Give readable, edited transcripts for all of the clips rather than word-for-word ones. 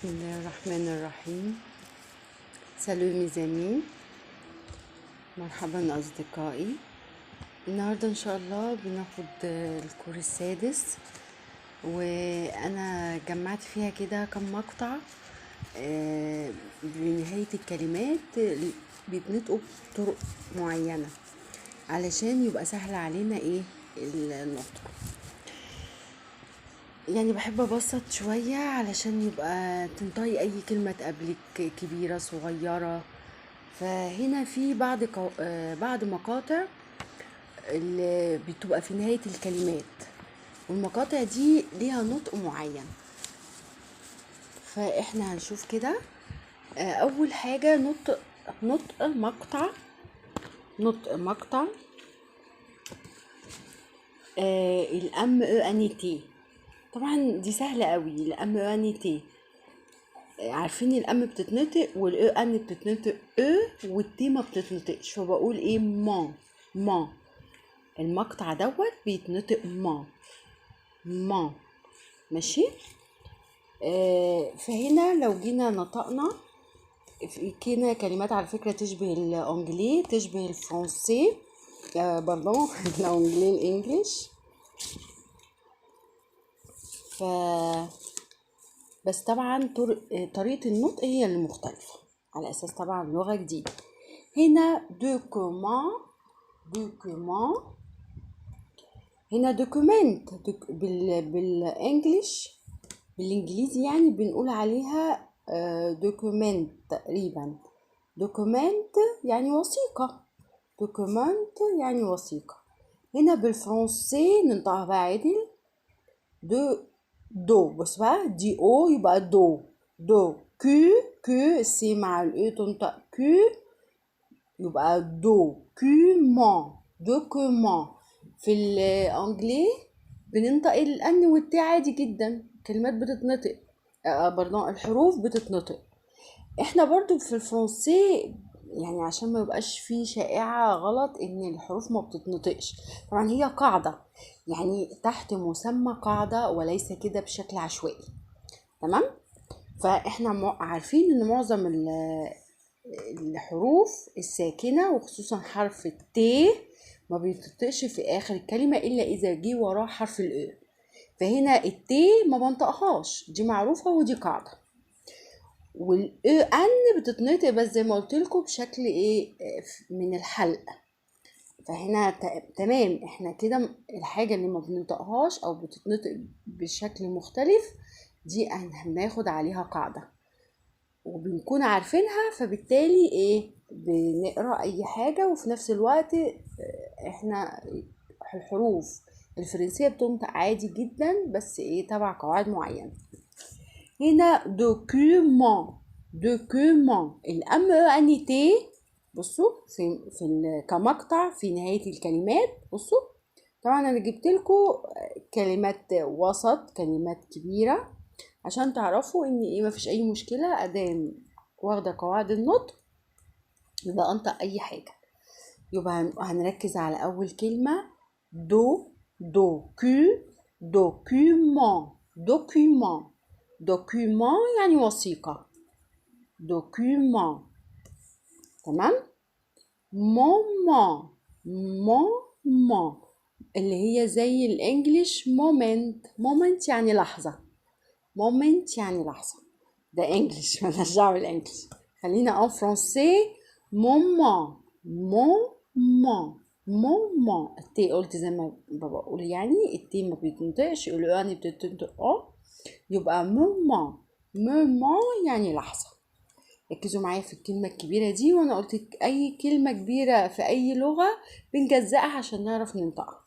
بسم الله الرحمن الرحيم. سالو ميزاني، مرحبا أصدقائي. النهاردة إن شاء الله بناخد الكورس السادس، وأنا جمعت فيها كده كم مقطع بنهاية الكلمات بيتنطقوا بطرق معينة علشان يبقى سهل علينا النطق. يعني بحب ابسط شوية علشان يبقى تنطقي اي كلمة تقابلك، كبيرة صغيرة. فهنا في بعض مقاطع اللي بتبقى في نهاية الكلمات، والمقاطع دي ليها نطق معين. فاحنا هنشوف كده. اول حاجة نطق مقطع الام ان تي. طبعا دي سهلة قوي، الام ان تي عارفين الام بتتنطق والاو ان بتتنطق والتي ما بتتنطقش، فبقول ايه؟ ما المقطع دوت بيتنطق ما ماشي. فهنا لو جينا نطقنا في كده كلمات على فكرة تشبه الانجلي، تشبه الفرنسي، باردون الانجلي الانجليش. بس طبعا طريقة النطق هي اللي مختلفة على أساس طبعا لغة جديدة. هنا دوكومون، هنا دوكومنت بالإنجليزي يعني بنقول عليها دوكومنت تقريبا. دوكومنت يعني وثيقة، دوكومنت يعني وثيقة. هنا بالفرنسي ننطقها بقى عدل، دو. بص بقى، دي او يبقى دو كو سي مع الاو تنطق كو يبقى دوكومون. في الانجلي بننطق الان والتي عادي جدا، كلمات بتتنطق الحروف بتتنطق. احنا برضو في الفرنسي يعني عشان ما يبقاش فيه شائعة غلط ان الحروف ما بتتنطقش، طبعا هي قاعدة يعني تحت مسمى قاعدة وليس كده بشكل عشوائي. تمام. فاحنا عارفين ان معظم الحروف الساكنة وخصوصا حرف الت ما بيتنطقش في اخر الكلمة الا اذا جه وراه حرف الاو. فهنا الت ما بنطقهاش، دي معروفة ودي قاعدة. والاو ان بتتنطق بس زي ما قلت لكم بشكل من الحلق. فهنا تمام، احنا كده الحاجة اللي ما بننطقهاش او بتتنطق بشكل مختلف دي هناخد عليها قاعدة وبنكون عارفينها، فبالتالي بنقرأ اي حاجة. وفي نفس الوقت احنا الحروف الفرنسية بتنطق عادي جدا بس تبع قواعد معينة. هنا دوكيومون الام ان تي. بصوا في كمقطع في نهاية الكلمات. بصوا طبعا انا جبت لكم كلمات وسط، كلمات كبيرة عشان تعرفوا ان مفيش اي مشكلة ادام واخدة قواعد النطق يبقى انطق اي حاجة. يبقى هنركز على اول كلمة دوكيومون يعني وثيقة، دوكيومون. تمام. مومون اللي هي زي الانجليش مومنت يعني لحظة، ده انجليش مالناش دعوة بالانجليش، خلينا فرنسي. مومون التي قلت زي ما بقول يعني التي ما بيتنطقش، الاو بتتنطق يبقى مومون يعني لحظة. ركزوا معايا في الكلمة الكبيرة دي، وانا قلت اي كلمة كبيرة في اي لغة بنجزأها عشان نعرف ننطقها.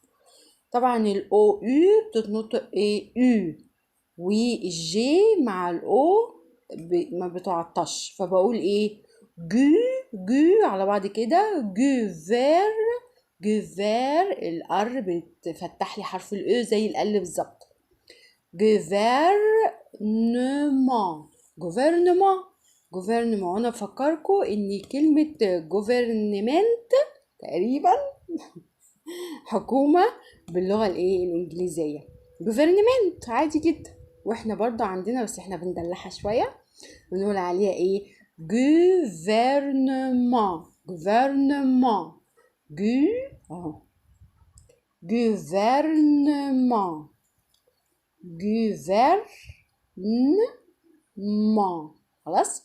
طبعا الاو بتتنطق او، والجي مع الاو ما بتعطش، فبقول جو على بعض كده. جوفير الار بتفتح لي حرف الاو زي الال بالظبط. جوفرنمون وانا بفكركم ان كلمة جوفرنمنت تقريبا حكومة باللغة الانجليزية. جوفرنمنت عادي جدا، واحنا برضو عندنا بس احنا بندلعها شوية، بنقول عليها ايه؟ gouvernement. gouvernement. اهو gouvernement. gouvernement. خلاص.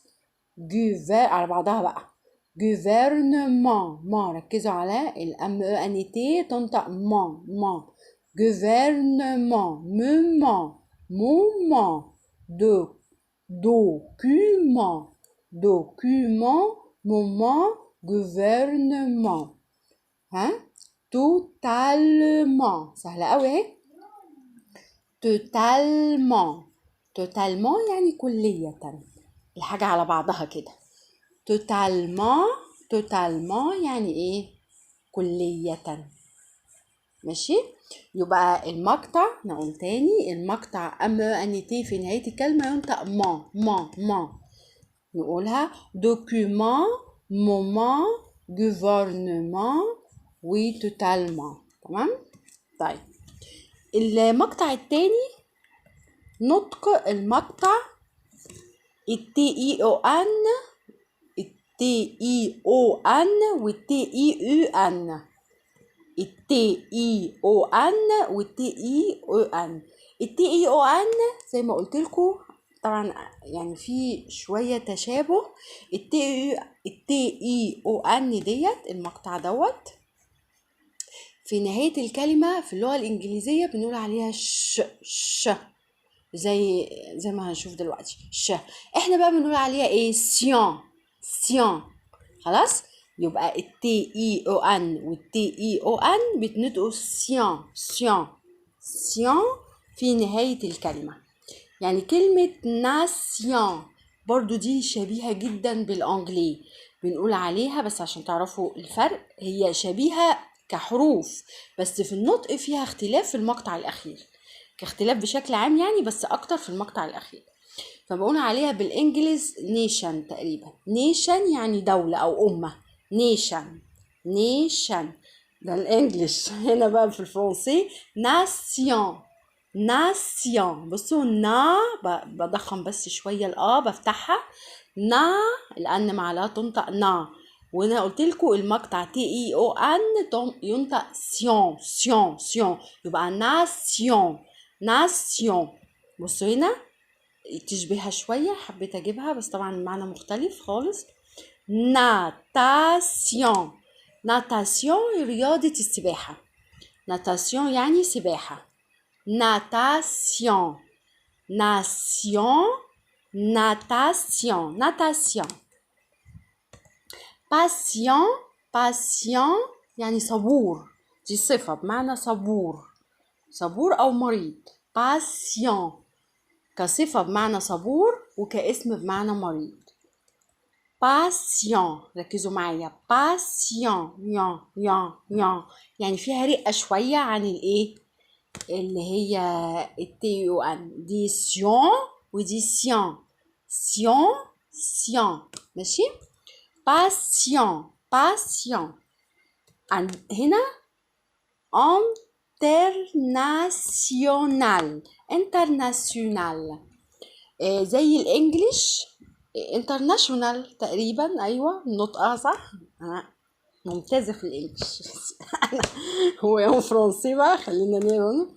على بعضها بقى. gouvernement. ما ركزوا على الام ان تي تنطق ما. gouvernement. moment. document. moment. gouvernement. ها totalement. سهلة قوي اهي. totalement يعني كلية، الحاجة على بعضها كده. totalement يعني ايه؟ كلية. ماشي. يبقى المقطع نقول تاني، المقطع ان تي في نهاية الكلمة ينطق ما. نقولها document moment gouvernement totalement. تمام. طيب المقطع التاني، نطق المقطع التي اي او ان والتي اي او ان. التي اي او ان والتي اي او ان. التي اي او ان زي ما قلت لكم طبعا يعني في شويه تشابه. التي اي او ان ديت المقطع دوت في نهايه الكلمه في اللغه الانجليزيه بنقول عليها ش زي ما هنشوف دلوقتي احنا بقى بنقول عليها ايه؟ سيان. خلاص. يبقى التي اي او ان والتي اي او ان بتنطقوا سيان في نهاية الكلمة. يعني كلمة ناسيان برضو دي شبيهة جدا بالانجلي، بنقول عليها بس عشان تعرفوا الفرق، هي شبيهة كحروف بس في النطق فيها اختلاف في المقطع الاخير، كاختلاف بشكل عام يعني، بس اكتر في المقطع الاخير. فبقول عليها بالانجليز نيشن تقريبا. نيشن يعني دولة او امة. نيشن ده الانجليش. هنا بقى في الفرنسي ناسيون. بصوا بضخم بس شوية بفتحها لان معلها تنطق وانا قلت لكم المقطع تي اي او ان ينطق سيون. يبقى ناسيون. بصوا هنا تشبهها شوية، حبيت اجيبها بس طبعا المعنى مختلف خالص. ناتاسيون رياضة السباحة. ناتاسيون يعني سباحة. ناتاسيون. باسيون يعني صبور، دي صفة بمعنى صبور أو مريض. باسيون كصفة بمعنى صبور وكاسم بمعنى مريض. باسيون ركزوا معايا. باسيون يان يعني فيها رقة شوية عن الايه اللي هي التي او ان. دي سيون ودي سيان. ماشي. باسيون هنا انترناسيونال زي الانجليش انترناشونال تقريبا. ايوه نطقها صح، انا ممتازه في الانجليش. هو يوم فرنسي بقى خلينا نقول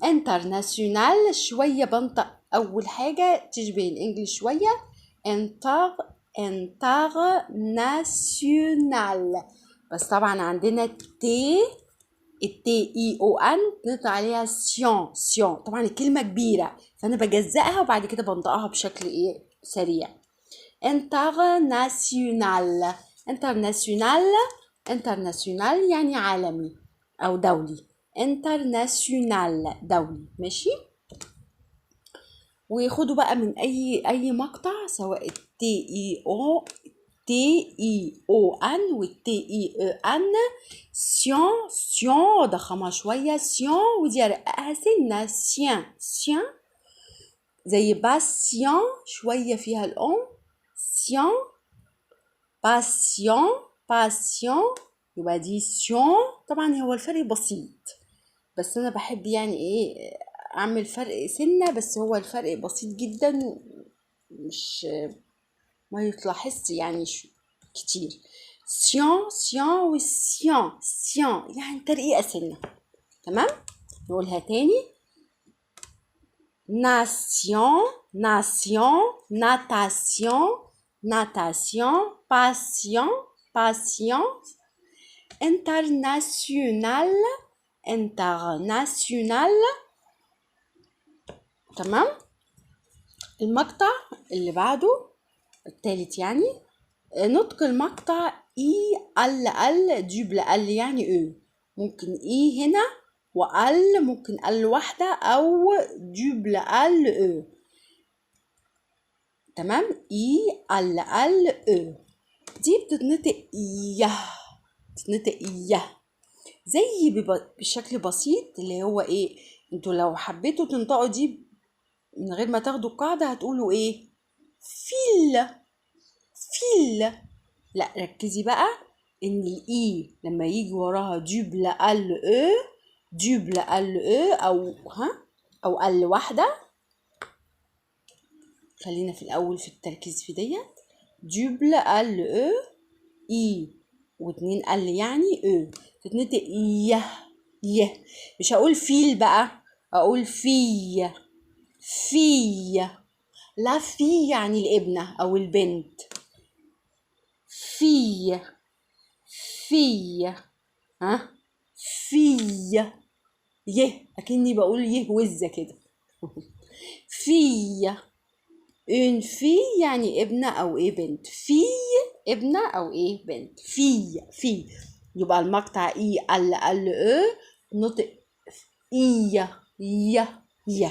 انترناسيونال شويه بنطق اول حاجه تشبه الانجليش شويه. انترناسيونال بس طبعا عندنا التي اي او ان نطلع عليها سيون. طبعا الكلمه كبيره فانا بجزأها وبعد كده بنطقها بشكل سريع. انترناسيونال يعني عالمي او دولي. انترناسيونال دولي. ماشي. وخدوا بقى من اي مقطع سواء تي اي او ان والتي اي او ان. سيون ضخمها شويه ودي رققها سنه. سيان زي باسيون شويه فيها الام. باسيون يبقى دي سيون. طبعا هو الفرق بسيط بس انا بحب يعني اعمل فرق سنة، بس هو الفرق بسيط جدا، مش ما يتلاحظش يعني كتير. سيان سيان والسيان سيان يعني ترقيقة سنة. تمام، نقولها تاني. nation nation natation natation passion passion international international. تمام. المقطع اللي بعده التالت يعني نطق المقطع اي ال دوبل ال يعني او، ممكن اي هنا وال ممكن ال واحدة او دوبل ال او. تمام، اي ال او دي بتتنطق يه، بتتنطق يه زي بشكل بسيط اللي هو ايه. انتوا لو حبيتوا تنطقوا دي من غير ما تاخدوا القاعدة هتقولوا ايه؟ فيل فيل. لا ركزي بقى ان الاي لما يجي وراها دوبل ال او، دوبل ال او او ال واحده. خلينا في الاول في التركيز في ديت. دوبل ال او اي واتنين ال يعني او، تتنطق يه. مش هقول فيل بقى، اقول في في. لا في يعني الابنه او البنت. في في في يه اكني بقول يه وزه كده. في اون في يعني ابنه او ايه بنت، في ابنه او ايه بنت. في يبقى المقطع اي ال او نطق اي ي.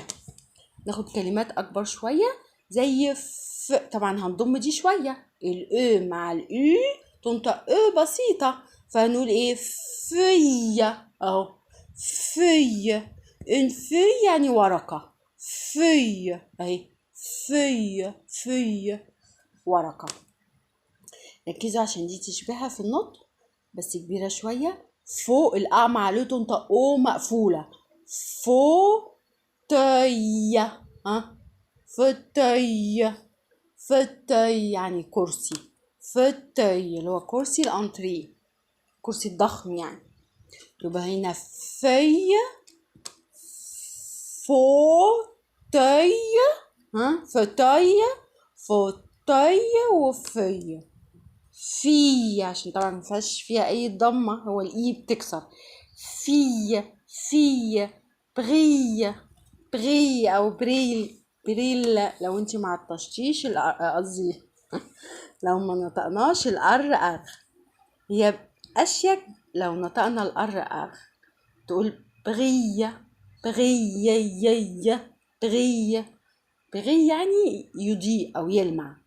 ناخد كلمات اكبر شويه زي طبعا هنضم دي شويه، الاو مع الاو تنطق او بسيطه، فهنقول ايه؟ فية اهو. في ان في يعني ورقة، في اهي في ورقة. ركزوا عشان دي تشبهها في النطق بس كبيرة شوية. فوق الأ مع لو تنطق او مقفولة. فوتية فوتية فوتية يعني كرسي. فوتية اللي هو كرسي الانتريه، كرسي الضخم يعني. يبقى هنا في فوتي فوتي فوتي وفي عشان طبعا مفيهاش فيها اي ضمه، هو الاي بتكسر. في بري او بريل لو انت ما عطشتيش قصدي لو ما نطقناش الار هي اشيك. لو نطقنا الار تقول بغية بغي يعني يضيء او يلمع.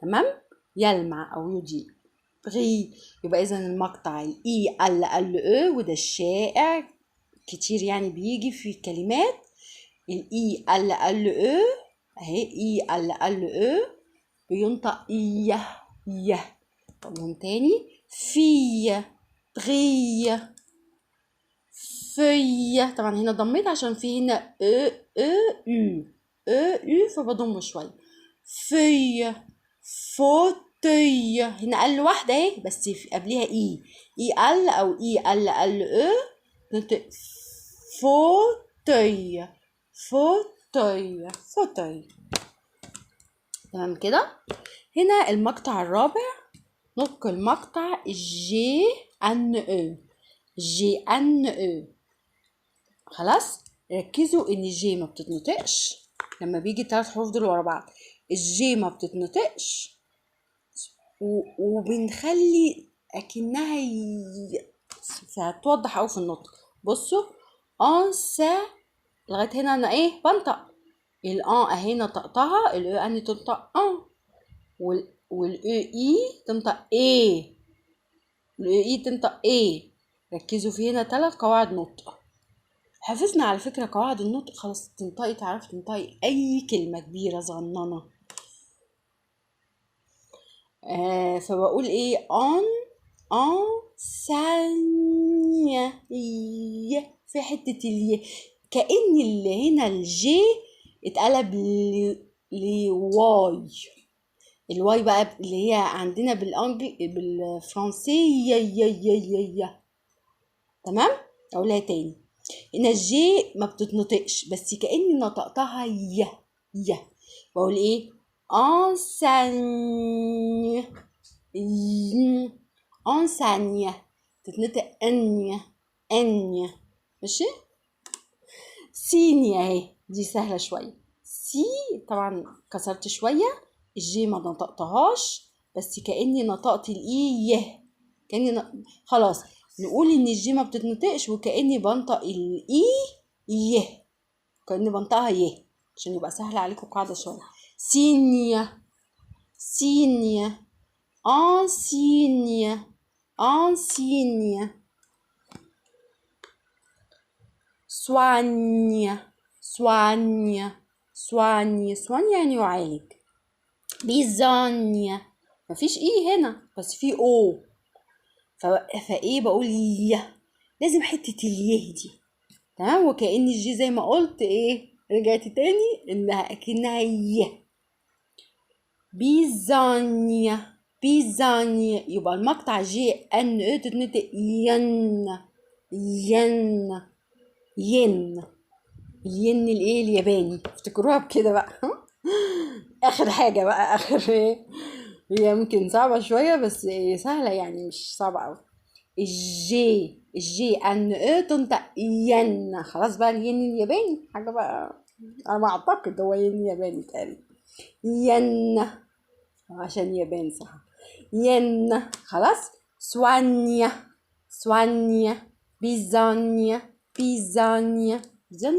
تمام، يلمع او يضيء بغي. يبقى اذا المقطع الاي ال او وده الشائع كتير يعني بيجي في الكلمات. الاي ال او اهي اي ال او بينطق يه. طبعا تاني في بغيه في. طبعا هنا ضميت عشان في هنا او فبضم شويه. في فوتي هنا ال واحده اهي بس في قبلها اي ال او اي ال او ننطق فوتي فوتي. تمام كده. هنا المقطع الرابع نطق المقطع جي ان او جي ان او. خلاص ركزوا ان الجي ما بتتنطقش لما بيجي 3 حروف دول ورا بعض. الجي ما بتتنطقش وبنخلي اكنها هتوضح اوي في النطق. بصوا انسى لغايه هنا انا ايه بنطق الان اهي نطقتها. الاو ان تنطق ان والاو اي تنطق ايه، الاو اي تنطق ايه. ركزوا في هنا 3 قواعد نطق. حفظنا على فكرة قواعد النطق خلاص تنطقي تعرفي تنطقي أي كلمة كبيرة صغننة. فبقول إيه ثانية في حتة الياء كأن اللي هنا الجي اتقلب لواي. الواي بقى اللي هي عندنا بالفرنسي يا. تمام. اقولها تاني. هنا الجي ما بتتنطقش بس كأني نطقتها يا. بقول ايه؟ enseigne. enseigne تتنطق انيا. ماشي. سينيا اهي دي سهله شويه. سي طبعا كسرت شويه الجي ما نطقتهاش بس كأني نطقت الاي خلاص نقول ان الجي ما بتتنطقش وكأني بنطق الاي يه. كأني بنطقها يه عشان يبقى سهل عليكم القاعده شويه. سينيا انسينيا soigne يعني يعالج. بيزانيا مفيش ايه هنا بس في او فايه بقول يه لازم حتة اليه دي. تمام. وكأن الجي زي ما قلت ايه رجعت تاني انها اكنها يه. بيزانيا يبقى المقطع جي ان او تتنطق ين الايه الياباني افتكروها بكده بقى. اخر حاجه بقى اخر ايه هي ممكن صعبه شويه بس سهله يعني مش صعبه قوي. الجي ان او تنطق ين. خلاص بقى الين الياباني حاجه بقى انا ما اعتقد هو ين ياباني تقريبا. ين عشان ياباني صح. ين خلاص. سوانيا بيزانيا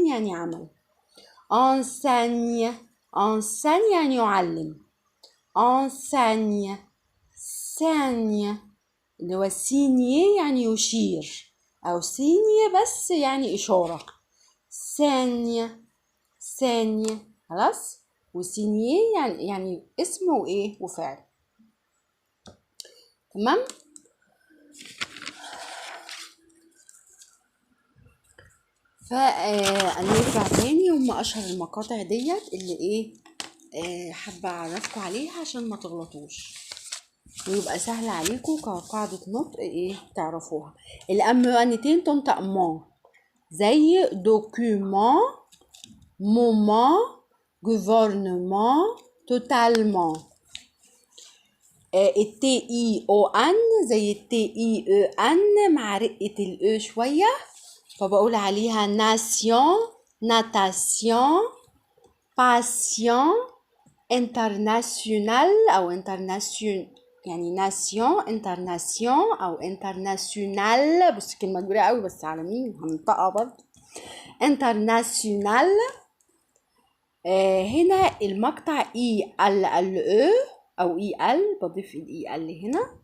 يعني عمل. enseigne يعني يعلم. enseigne اللي هو سينيه يعني يشير او سينيه بس يعني اشاره. سانية خلاص. وسينيه يعني اسم وايه وفعل. تمام. فنرجع تاني هم اشهر المقاطع ديت اللي ايه حابه اعرفكم عليها عشان ما تغلطوش ويبقى سهل عليكم كقاعده نطق ايه تعرفوها. الامرانيتين تنطق ما زي دوكيومون مومون gouvernement totalement. التي اي او ان زي التي اي او ان مع رقه الاو شويه فبقول عليها ناسيون ناتاسيون باسيون انترناسيونال او انترناسيون يعني ناسيون انترناسيون او انترناسيونال. بص كلمه كبيره قوي بس على مين هننطقها برضه. انترناسيونال. هنا المقطع اي ال او او اي ال بضيف الاي ال هنا.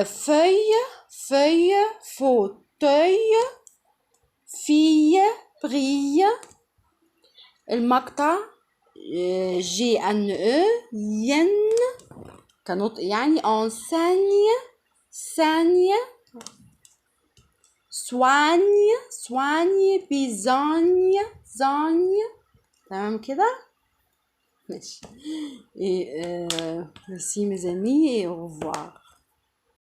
فeuille fauteuil fille brille. المقطع جي ان او ين كنطق يعني enseigne soigne bisogne تمام كده ماشي. merci mes amis et au revoir.